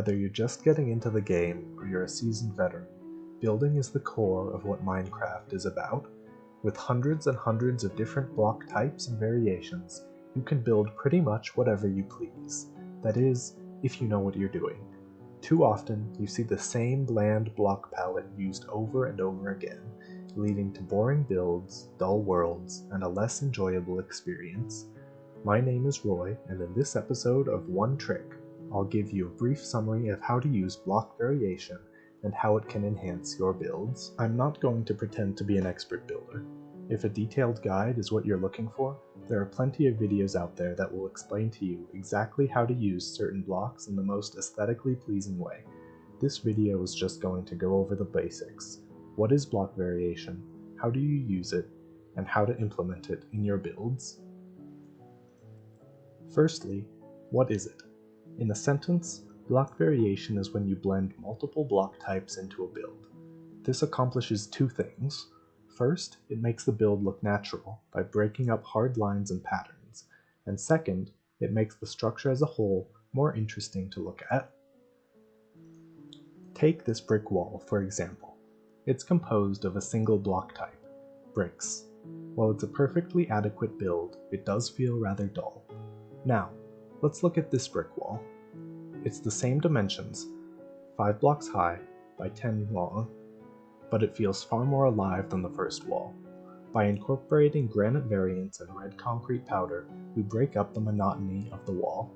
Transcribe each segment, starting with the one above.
Whether you're just getting into the game or you're a seasoned veteran, building is the core of what Minecraft is about. With hundreds and hundreds of different block types and variations, you can build pretty much whatever you please. That is, if you know what you're doing. Too often, you see the same bland block palette used over and over again, leading to boring builds, dull worlds, and a less enjoyable experience. My name is Roy, and in this episode of One Trick, I'll give you a brief summary of how to use block variation and how it can enhance your builds. I'm not going to pretend to be an expert builder. If a detailed guide is what you're looking for, there are plenty of videos out there that will explain to you exactly how to use certain blocks in the most aesthetically pleasing way. This video is just going to go over the basics. What is block variation? How do you use it? And how to implement it in your builds? Firstly, what is it? In a sentence, block variation is when you blend multiple block types into a build. This accomplishes two things. First, it makes the build look natural by breaking up hard lines and patterns, and second, it makes the structure as a whole more interesting to look at. Take this brick wall, for example. It's composed of a single block type, bricks. While it's a perfectly adequate build, it does feel rather dull. Now, let's look at this brick wall. It's the same dimensions, 5 blocks high by 10 long, but it feels far more alive than the first wall. By incorporating granite variants and red concrete powder, we break up the monotony of the wall.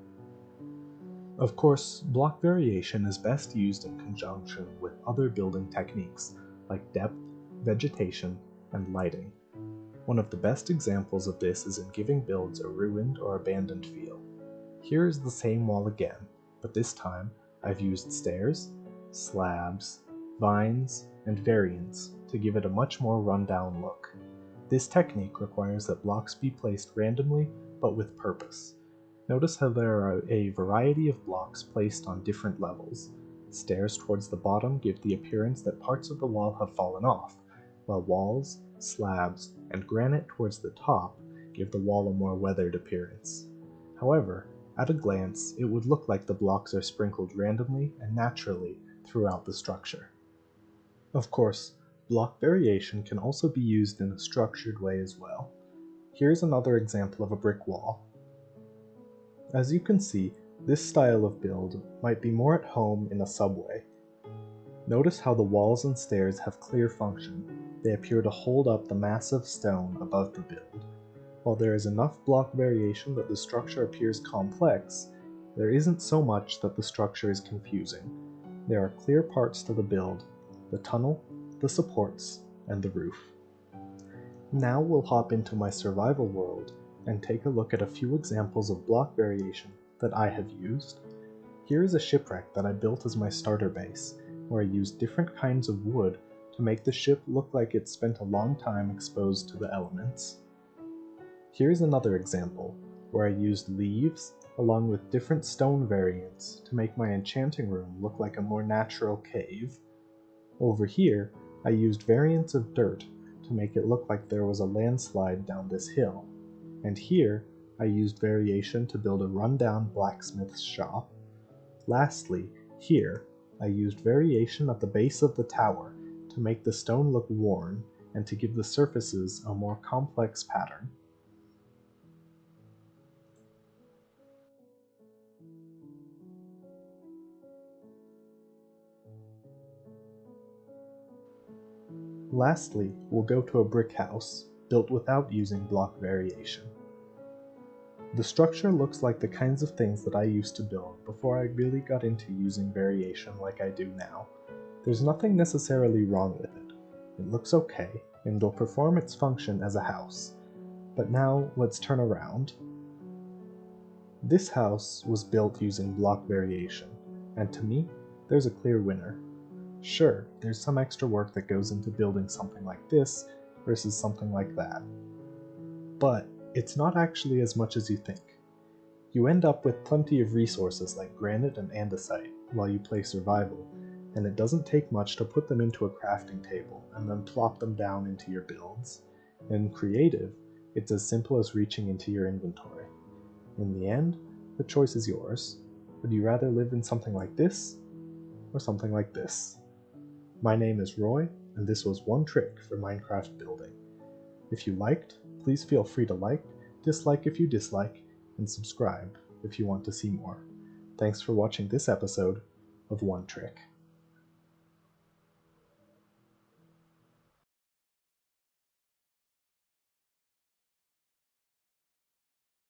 Of course, block variation is best used in conjunction with other building techniques like depth, vegetation, and lighting. One of the best examples of this is in giving builds a ruined or abandoned feel. Here is the same wall again, but this time I've used stairs, slabs, vines, and variants to give it a much more run-down look. This technique requires that blocks be placed randomly but with purpose. Notice how there are a variety of blocks placed on different levels. Stairs towards the bottom give the appearance that parts of the wall have fallen off, while walls, slabs, and granite towards the top give the wall a more weathered appearance. However, at a glance, it would look like the blocks are sprinkled randomly and naturally throughout the structure. Of course, block variation can also be used in a structured way as well. Here's another example of a brick wall. As you can see, this style of build might be more at home in a subway. Notice how the walls and stairs have clear function. They appear to hold up the massive stone above the build. While there is enough block variation that the structure appears complex, there isn't so much that the structure is confusing. There are clear parts to the build: the tunnel, the supports, and the roof. Now we'll hop into my survival world and take a look at a few examples of block variation that I have used. Here is a shipwreck that I built as my starter base, where I used different kinds of wood to make the ship look like it spent a long time exposed to the elements. Here's another example, where I used leaves along with different stone variants to make my enchanting room look like a more natural cave. Over here, I used variants of dirt to make it look like there was a landslide down this hill. And here, I used variation to build a rundown blacksmith's shop. Lastly, here, I used variation at the base of the tower to make the stone look worn and to give the surfaces a more complex pattern. Lastly, we'll go to a brick house, built without using block variation. The structure looks like the kinds of things that I used to build before I really got into using variation like I do now. There's nothing necessarily wrong with it. It looks okay, and will perform its function as a house. But now, let's turn around. This house was built using block variation, and to me, there's a clear winner. Sure, there's some extra work that goes into building something like this versus something like that. But it's not actually as much as you think. You end up with plenty of resources like granite and andesite while you play survival, and it doesn't take much to put them into a crafting table and then plop them down into your builds. In creative, it's as simple as reaching into your inventory. In the end, the choice is yours. Would you rather live in something like this or something like this? My name is Roy, and this was one trick for Minecraft building. If you liked, please feel free to like, dislike if you dislike, and subscribe if you want to see more. Thanks for watching this episode of One Trick.